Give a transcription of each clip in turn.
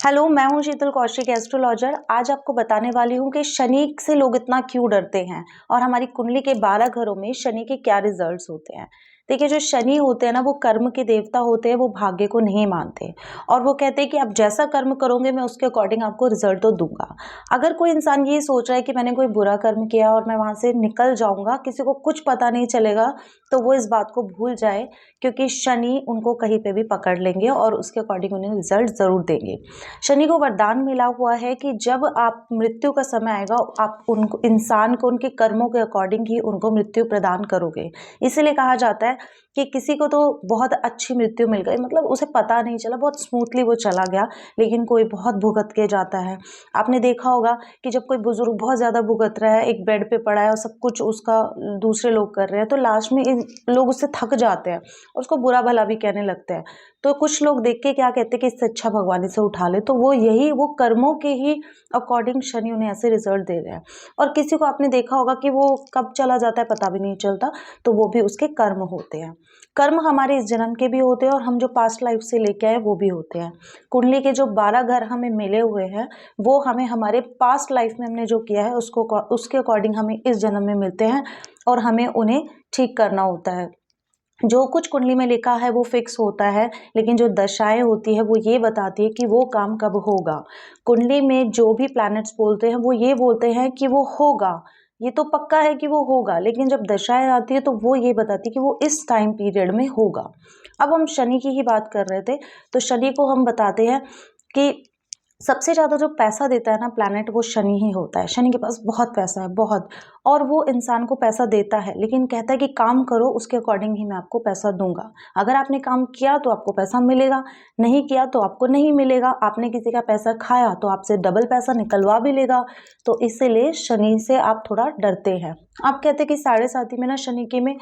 Hello, मैं हूँ शीतल Kaushik astrologer. आज आपको बताने वाली हूँ कि शनि से लोग इतना क्यों डरते हैं और हमारी कुंडली के 12 घरों में शनि के क्या रिजल्ट्स होते हैं। देखिए, जो शनि होते हैं ना, वो कर्म के देवता होते हैं, वो भाग्य को नहीं मानते और वो कहते हैं कि आप जैसा कर्म करोगे मैं उसके अकॉर्डिंग आपको रिजल्ट तो दूंगा। अगर कोई इंसान ये सोच रहा है कि मैंने कोई बुरा कर्म किया और मैं वहां से निकल जाऊंगा, किसी को कुछ पता नहीं चलेगा, तो वो इस बात को भूल जाए, क्योंकि शनि उनको कहीं पे भी पकड़ लेंगे और उसके अकॉर्डिंग उन्हें रिजल्ट जरूर देंगे। शनि को वरदान मिला हुआ है कि जब आप मृत्यु का समय आएगा, आप उनको इंसान को उनके कर्मों के अकॉर्डिंग ही उनको मृत्यु प्रदान करोगे। इसीलिए कहा जाता है कि किसी को तो बहुत अच्छी मृत्यु मिल गई, मतलब उसे पता नहीं चला, बहुत स्मूथली वो चला गया, लेकिन कोई बहुत भुगत के जाता है। आपने देखा होगा कि जब कोई बुजुर्ग बहुत ज्यादा भुगत रहा है, एक बेड पे पड़ा है और सब कुछ उसका दूसरे लोग कर रहे हैं, तो लास्ट में लोग उससे थक जाते हैं और उसको बुरा भला भी कहने लगते हैं। तो कुछ लोग देख के क्या कहते हैं कि इससे अच्छा भगवान इसे उठा ले, तो वो कर्मों के ही अकॉर्डिंग शनि उन्हें ऐसे रिजल्ट दे रहे हैं। और किसी को आपने देखा होगा कि वो कब चला जाता है पता भी नहीं चलता, तो वो भी उसके कर्म होते हैं। कर्म हमारे इस जन्म के भी होते हैं और हम जो पास्ट लाइफ से लेके आए वो भी होते हैं। कुंडली के जो 12 घर हमें मिले हुए हैं, वो हमें हमारे पास्ट लाइफ में हमने जो किया है उसको उसके अकॉर्डिंग हमें इस जन्म में मिलते हैं और हमें उन्हें ठीक करना होता है। जो कुछ कुंडली में लिखा है वो फिक्स होता है, लेकिन जो दशाएं होती है वो ये बताती है कि वो काम कब होगा। कुंडली में जो भी प्लैनेट्स बोलते हैं वो ये बोलते हैं कि वो होगा, ये तो पक्का है कि वो होगा, लेकिन जब दशाएं आती है तो वो ये बताती है कि वो इस टाइम पीरियड में होगा। अब हम शनि की ही बात कर रहे थे, तो शनि को हम बताते हैं कि सबसे ज़्यादा जो पैसा देता है ना प्लैनेट, वो शनि ही होता है। शनि के पास बहुत पैसा है, बहुत। और वो इंसान को पैसा देता है, लेकिन कहता है कि काम करो, उसके अकॉर्डिंग ही मैं आपको पैसा दूंगा। अगर आपने काम किया तो आपको पैसा मिलेगा, नहीं किया तो आपको नहीं मिलेगा। आपने किसी का पैसा खाया तो आपसे डबल पैसा निकलवा भी लेगा। तो इसीलिए शनि से आप थोड़ा डरते हैं। आप कहते हैं कि साढ़े साथी में ना, शनि के में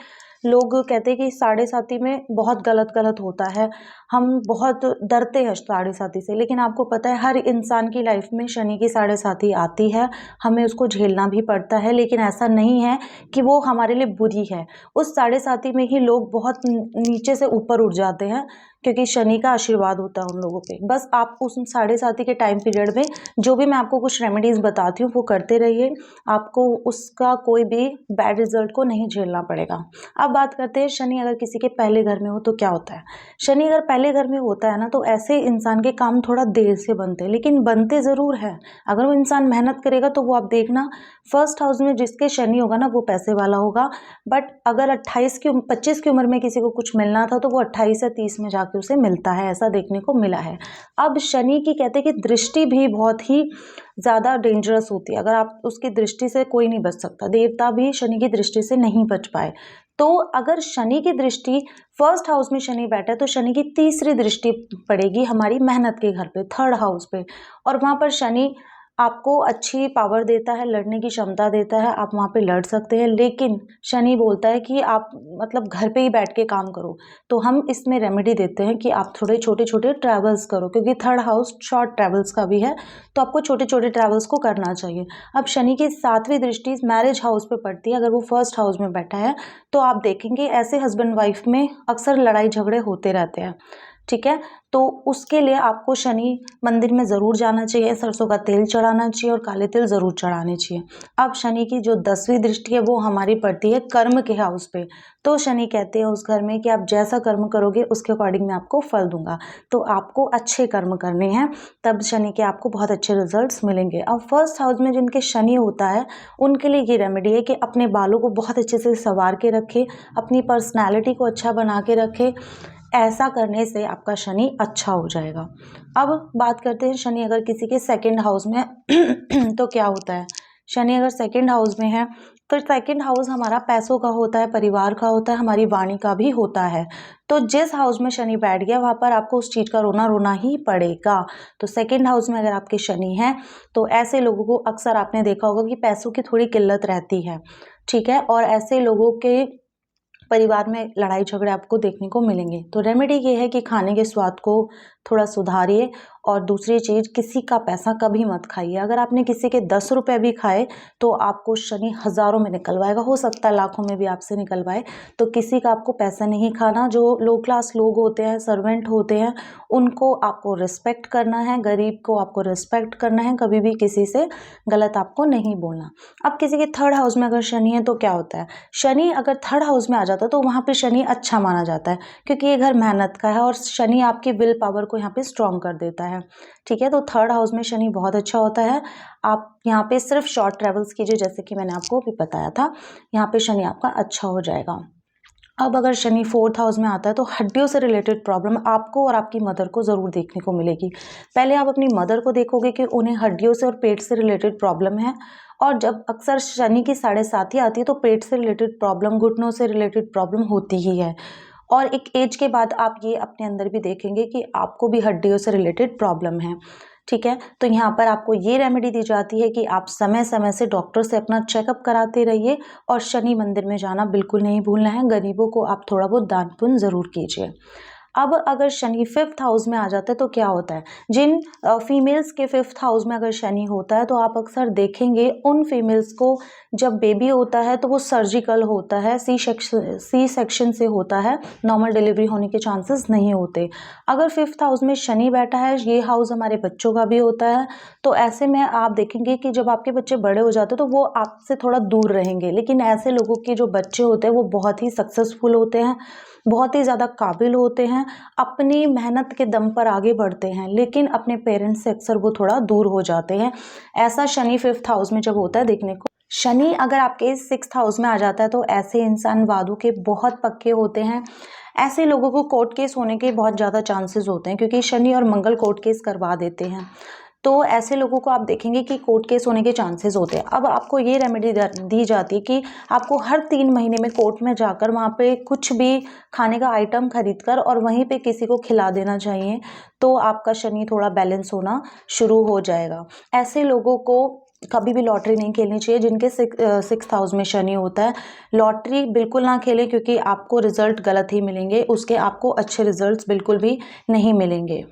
लोग कहते हैं कि साढ़े साथी में बहुत गलत गलत होता है, हम बहुत डरते हैं साढ़े साथी से। लेकिन आपको पता है हर इंसान की लाइफ में शनि की साढ़े साथी आती है, हमें उसको झेलना भी पड़ता है, लेकिन ऐसा नहीं है कि वो हमारे लिए बुरी है। उस साढ़े साथी में ही लोग बहुत नीचे से ऊपर उठ जाते हैं, क्योंकि शनि का आशीर्वाद होता है उन लोगों पे। बस आप उस साढ़े साथी के टाइम पीरियड में जो भी मैं आपको कुछ रेमेडीज बताती हूँ वो करते रहिए, आपको उसका कोई भी बैड रिजल्ट को नहीं झेलना पड़ेगा। अब बात करते हैं शनि अगर किसी के पहले घर में हो तो क्या होता है। शनि अगर पहले घर में होता है ना, तो ऐसे इंसान के काम थोड़ा देर से बनते हैं, लेकिन बनते ज़रूर है। अगर वो इंसान मेहनत करेगा तो वो आप देखना, फर्स्ट हाउस में जिसके शनि होगा ना वो पैसे वाला होगा। बट अगर 25 की उम्र में किसी को कुछ मिलना था तो वो 28 या 30 में जाके उसे मिलता है, ऐसा देखने को मिला है। अब शनि की कहते हैं कि दृष्टि भी बहुत ही ज़्यादा डेंजरस होती है। अगर आप उसकी दृष्टि से कोई नहीं बच सकता, देवता भी शनि की दृष्टि से नहीं बच पाए। तो अगर शनि की दृष्टि फर्स्ट हाउस में शनि बैठा है तो शनि की तीसरी दृष्टि पड़ेगी हमारी मेहनत के घर पे, थर्ड हाउस पे। और वहां पर शनि आपको अच्छी पावर देता है, लड़ने की क्षमता देता है, आप वहां पे लड़ सकते हैं। लेकिन शनि बोलता है कि आप मतलब घर पे ही बैठ के काम करो। तो हम इसमें रेमेडी देते हैं कि आप थोड़े छोटे छोटे ट्रैवल्स करो, क्योंकि थर्ड हाउस शॉर्ट ट्रैवल्स का भी है, तो आपको छोटे छोटे ट्रैवल्स को करना चाहिए। अब शनि की 7वीं दृष्टि मैरिज हाउस पे पड़ती है, अगर वो फर्स्ट हाउस में बैठा है तो आप देखेंगे ऐसे हस्बैंड वाइफ में अक्सर लड़ाई झगड़े होते रहते हैं। ठीक है, तो उसके लिए आपको शनि मंदिर में ज़रूर जाना चाहिए, सरसों का तेल चढ़ाना चाहिए और काले तिल ज़रूर चढ़ाने चाहिए। अब शनि की जो 10वीं दृष्टि है वो हमारी पड़ती है कर्म के हाउस पे। तो शनि कहते हैं उस घर में कि आप जैसा कर्म करोगे उसके अकॉर्डिंग मैं आपको फल दूंगा। तो आपको अच्छे कर्म करने हैं, तब शनि के आपको बहुत अच्छे रिजल्ट्स मिलेंगे। अब फर्स्ट हाउस में जिनके शनि होता है उनके लिए ये रेमेडी है कि अपने बालों को बहुत अच्छे से संवार के रखें, अपनी पर्सनैलिटी को अच्छा बना के रखें। ऐसा करने से आपका शनि अच्छा हो जाएगा। अब बात करते हैं शनि अगर किसी के सेकंड हाउस में है तो क्या होता है। शनि अगर सेकंड हाउस में है तो सेकंड हाउस हमारा पैसों का होता है, परिवार का होता है, हमारी वाणी का भी होता है। तो जिस हाउस में शनि बैठ गया वहां पर आपको उस चीज का रोना रोना ही पड़ेगा। तो सेकंड हाउस में अगर आपके शनि है तो ऐसे लोगों को अक्सर आपने देखा होगा कि पैसों की थोड़ी किल्लत रहती है। ठीक है, और ऐसे लोगों के परिवार में लड़ाई झगड़े आपको देखने को मिलेंगे। तो रेमेडी ये है कि खाने के स्वाद को थोड़ा सुधारिए। और दूसरी चीज़, किसी का पैसा कभी मत खाइए। अगर आपने किसी के 10 रुपये भी खाए तो आपको शनि हज़ारों में निकलवाएगा, हो सकता है लाखों में भी आपसे निकलवाए। तो किसी का आपको पैसा नहीं खाना। जो लो क्लास लोग होते हैं, सर्वेंट होते हैं, उनको आपको रिस्पेक्ट करना है, गरीब को आपको रिस्पेक्ट करना है, कभी भी किसी से गलत आपको नहीं बोलना। अब किसी के थर्ड हाउस में अगर शनि है तो क्या होता है, शनि अगर थर्ड हाउस में आ जाता है तो वहाँ पे शनि अच्छा माना जाता है, क्योंकि ये घर मेहनत का है और शनि आपकी विल पावर को यहाँ पे स्ट्रॉन्ग कर देता है। ठीक है, तो थर्ड हाउस में शनि बहुत अच्छा होता है। आप यहाँ पे सिर्फ शॉर्ट ट्रेवल्स कीजिए, जैसे कि मैंने आपको अभी बताया था, यहाँ पे शनि आपका अच्छा हो जाएगा। अब अगर शनि फोर्थ हाउस में आता है तो हड्डियों से रिलेटेड प्रॉब्लम आपको और आपकी मदर को ज़रूर देखने को मिलेगी। पहले आप अपनी मदर को देखोगे कि उन्हें हड्डियों से और पेट से रिलेटेड प्रॉब्लम है, और जब अक्सर शनि की 7.5 आती है तो पेट से रिलेटेड प्रॉब्लम, घुटनों से रिलेटेड प्रॉब्लम होती ही है। और एक एज के बाद आप ये अपने अंदर भी देखेंगे कि आपको भी हड्डियों से रिलेटेड प्रॉब्लम है। ठीक है, तो यहाँ पर आपको ये रेमेडी दी जाती है कि आप समय समय से डॉक्टर से अपना चेकअप कराते रहिए, और शनि मंदिर में जाना बिल्कुल नहीं भूलना है। गरीबों को आप थोड़ा बहुत दान पुण्य ज़रूर कीजिए। अब अगर शनि फिफ्थ हाउस में आ जाता है तो क्या होता है, जिन फीमेल्स के फिफ्थ हाउस में अगर शनि होता है तो आप अक्सर देखेंगे उन फीमेल्स को जब बेबी होता है तो वो सर्जिकल होता है, सी सेक्शन से होता है, नॉर्मल डिलीवरी होने के चांसेस नहीं होते। अगर फिफ्थ हाउस में शनि बैठा है, ये हाउस हमारे बच्चों का भी होता है, तो ऐसे में आप देखेंगे कि जब आपके बच्चे बड़े हो जाते हैं तो वो आपसे थोड़ा दूर रहेंगे। लेकिन ऐसे लोगों के जो बच्चे होते हैं वो बहुत ही सक्सेसफुल होते हैं, बहुत ही ज़्यादा काबिल होते हैं, अपनी मेहनत के दम पर आगे बढ़ते हैं, लेकिन अपने पेरेंट्स से अक्सर वो थोड़ा दूर हो जाते हैं। ऐसा शनि फिफ्थ हाउस में जब होता है देखने को। शनि अगर आपके सिक्स्थ हाउस में आ जाता है तो ऐसे इंसान वादों के बहुत पक्के होते हैं। ऐसे लोगों को कोर्ट केस होने के बहुत ज़्यादा चांसेस होते हैं, क्योंकि शनि और मंगल कोर्ट केस करवा देते हैं। तो ऐसे लोगों को आप देखेंगे कि कोर्ट केस होने के चांसेस होते हैं। अब आपको ये रेमेडी दी जाती है कि आपको हर 3 महीने में कोर्ट में जाकर वहाँ पे कुछ भी खाने का आइटम खरीद कर और वहीं पे किसी को खिला देना चाहिए, तो आपका शनि थोड़ा बैलेंस होना शुरू हो जाएगा। ऐसे लोगों को कभी भी लॉटरी नहीं खेलनी चाहिए जिनके सिक्स्थ हाउस में शनि होता है। लॉटरी बिल्कुल ना खेलें, क्योंकि आपको रिजल्ट गलत ही मिलेंगे, उसके आपको अच्छे रिजल्ट्स बिल्कुल भी नहीं मिलेंगे।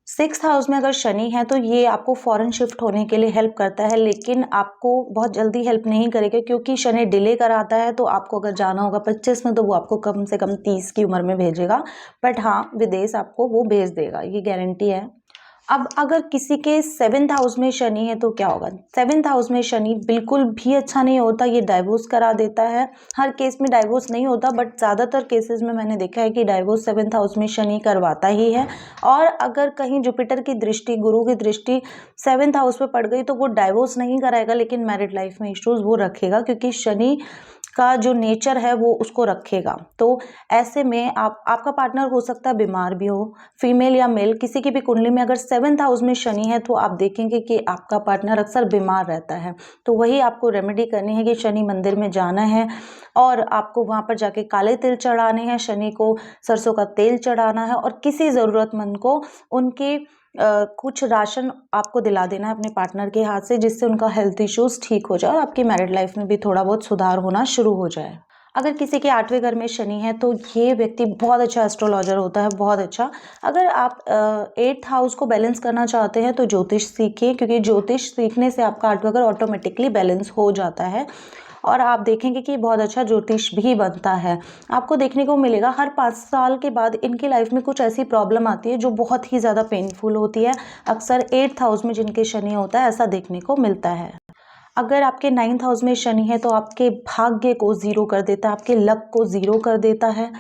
सिक्स्थ हाउस में अगर शनि है तो ये आपको फॉरेन शिफ्ट होने के लिए हेल्प करता है, लेकिन आपको बहुत जल्दी हेल्प नहीं करेगा, क्योंकि शनि डिले कराता है। तो आपको अगर जाना होगा 25 में तो वो आपको कम से कम 30 की उम्र में भेजेगा, बट हाँ, विदेश आपको वो भेज देगा, ये गारंटी है। अब अगर किसी के सेवेंथ हाउस में शनि है तो क्या होगा, सेवेंथ हाउस में शनि बिल्कुल भी अच्छा नहीं होता, ये डाइवोर्स करा देता है। हर केस में डाइवोर्स नहीं होता, बट ज़्यादातर केसेस में मैंने देखा है कि डाइवोर्स सेवेंथ हाउस में शनि करवाता ही है। और अगर कहीं जुपिटर की दृष्टि, गुरु की दृष्टि सेवेंथ हाउस पे पड़ गई तो वो डाइवोर्स नहीं कराएगा, लेकिन मैरिड लाइफ में इश्यूज वो रखेगा, क्योंकि शनि का जो नेचर है वो उसको रखेगा। तो ऐसे में आपका पार्टनर हो सकता है बीमार भी हो, फीमेल या मेल, किसी की भी कुंडली में अगर सेवेंथ हाउस में शनि है तो आप देखेंगे कि आपका पार्टनर अक्सर बीमार रहता है। तो वही आपको रेमेडी करनी है कि शनि मंदिर में जाना है और आपको वहाँ पर जाके काले तिल चढ़ाने हैं, शनि को सरसों का तेल चढ़ाना है, और किसी ज़रूरतमंद को उनके कुछ राशन आपको दिला देना है अपने पार्टनर के हाथ से, जिससे उनका हेल्थ इश्यूज ठीक हो जाए और आपकी मैरिड लाइफ में भी थोड़ा बहुत सुधार होना शुरू हो जाए। अगर किसी के 8वें घर में शनि है तो ये व्यक्ति बहुत अच्छा एस्ट्रोलॉजर होता है, बहुत अच्छा। अगर आप 8th हाउस को बैलेंस करना चाहते हैं तो ज्योतिष सीखिए, क्योंकि ज्योतिष सीखने से आपका 8वां घर ऑटोमेटिकली बैलेंस हो जाता है, और आप देखेंगे कि बहुत अच्छा ज्योतिष भी बनता है। आपको देखने को मिलेगा हर 5 साल के बाद इनकी लाइफ में कुछ ऐसी प्रॉब्लम आती है जो बहुत ही ज़्यादा पेनफुल होती है। अक्सर 8th हाउस में जिनके शनि होता है ऐसा देखने को मिलता है। अगर आपके 9th हाउस में शनि है तो आपके भाग्य को ज़ीरो कर देता है, आपके लक को ज़ीरो कर देता है।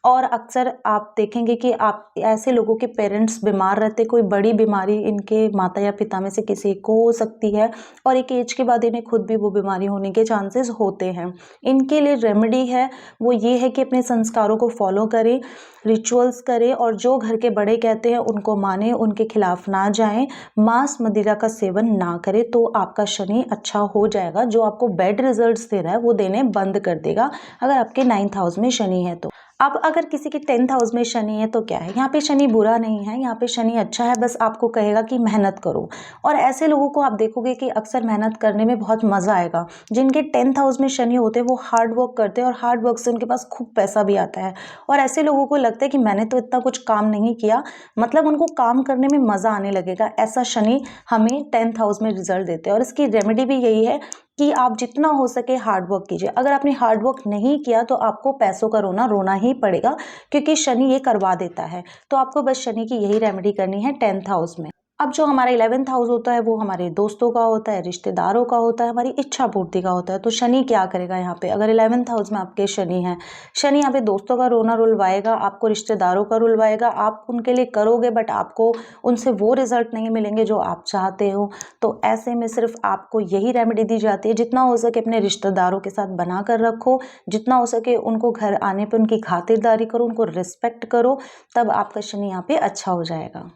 और अक्सर आप देखेंगे कि आप ऐसे लोगों के पेरेंट्स बीमार रहते, कोई बड़ी बीमारी इनके माता या पिता में से किसी को हो सकती है, और एक एज के बाद इन्हें खुद भी वो बीमारी होने के चांसेस होते हैं। इनके लिए रेमेडी है वो ये है कि अपने संस्कारों को फॉलो करें, रिचुअल्स करें, और जो घर के बड़े कहते हैं उनको माने, उनके खिलाफ ना जाएं, मांस मदिरा का सेवन ना करें, तो आपका शनि अच्छा हो जाएगा। जो आपको बैड रिजल्ट्स दे रहा है वो देने बंद कर देगा अगर आपके 9th हाउस में शनि है तो। अब अगर किसी के 10th हाउस में शनि है तो क्या है, यहाँ पे शनि बुरा नहीं है, यहाँ पे शनि अच्छा है, बस आपको कहेगा कि मेहनत करो। और ऐसे लोगों को आप देखोगे कि अक्सर मेहनत करने में बहुत मज़ा आएगा। जिनके 10th हाउस में शनि होते हैं वो हार्ड वर्क करते हैं और हार्ड वर्क से उनके पास खूब पैसा भी आता है। और ऐसे लोगों को लगता है कि मैंने तो इतना कुछ काम नहीं किया, मतलब उनको काम करने में मज़ा आने लगेगा। ऐसा शनि हमें 10th हाउस में रिजल्ट देते हैं। और इसकी रेमेडी भी यही है कि आप जितना हो सके हार्ड वर्क कीजिए। अगर आपने हार्ड वर्क नहीं किया तो आपको पैसों का रोना रोना ही पड़ेगा, क्योंकि शनि ये करवा देता है। तो आपको बस शनि की यही रेमेडी करनी है 10th हाउस में। अब जो हमारा 11th हाउस होता है वो हमारे दोस्तों का होता है, रिश्तेदारों का होता है, हमारी इच्छा पूर्ति का होता है। तो शनि क्या करेगा यहाँ पे, अगर 11th हाउस में आपके शनि है, शनि यहाँ पे दोस्तों का रोना रुलवाएगा, आपको रिश्तेदारों का रुलवाएगा। आप उनके लिए करोगे बट आपको उनसे वो रिजल्ट नहीं मिलेंगे जो आप चाहते हो। तो ऐसे में सिर्फ आपको यही रेमेडी दी जाती है, जितना हो सके अपने रिश्तेदारों के साथ बना कर रखो, जितना हो सके उनको घर आने पर उनकी खातिरदारी करो, उनको रिस्पेक्ट करो, तब आपका शनि यहाँ पे अच्छा हो जाएगा।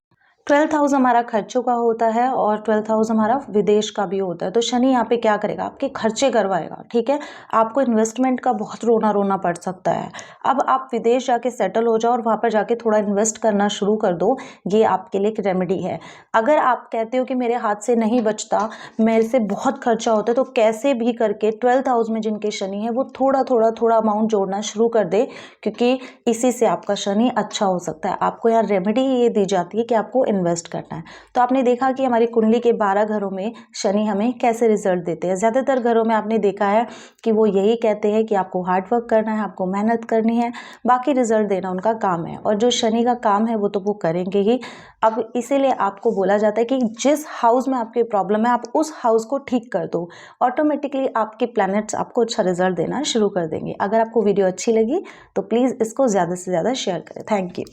12th हाउस हमारा खर्चों का होता है और 12th हाउस हमारा विदेश का भी होता है। तो शनि यहाँ पे क्या करेगा, आपके खर्चे करवाएगा, ठीक है। आपको इन्वेस्टमेंट का बहुत रोना रोना पड़ सकता है। अब आप विदेश जाके सेटल हो जाओ और वहाँ पर जाके थोड़ा इन्वेस्ट करना शुरू कर दो, ये आपके लिए एक रेमेडी है। अगर आप कहते हो कि मेरे हाथ से नहीं बचता, मेरे से बहुत खर्चा होता है, तो कैसे भी करके 12th हाउस में जिनके शनि है वो थोड़ा थोड़ा थोड़ा अमाउंट जोड़ना शुरू कर दे, क्योंकि इसी से आपका शनि अच्छा हो सकता है। आपको यहाँ रेमेडी ये दी जाती है कि आपको इन्वेस्ट करना है। तो आपने देखा कि हमारी कुंडली के 12 घरों में शनि हमें कैसे रिजल्ट देते हैं। ज़्यादातर घरों में आपने देखा है कि वो यही कहते हैं कि आपको हार्ड वर्क करना है, आपको मेहनत करनी है, बाकी रिजल्ट देना उनका काम है। और जो शनि का काम है वो तो वो करेंगे ही। अब इसीलिए आपको बोला जाता है कि जिस हाउस में आपकी प्रॉब्लम है आप उस हाउस को ठीक कर दो, ऑटोमेटिकली आपके प्लैनेट्स आपको अच्छा रिजल्ट देना शुरू कर देंगे। अगर आपको वीडियो अच्छी लगी तो प्लीज़ इसको ज़्यादा से ज़्यादा शेयर करें। Thank you.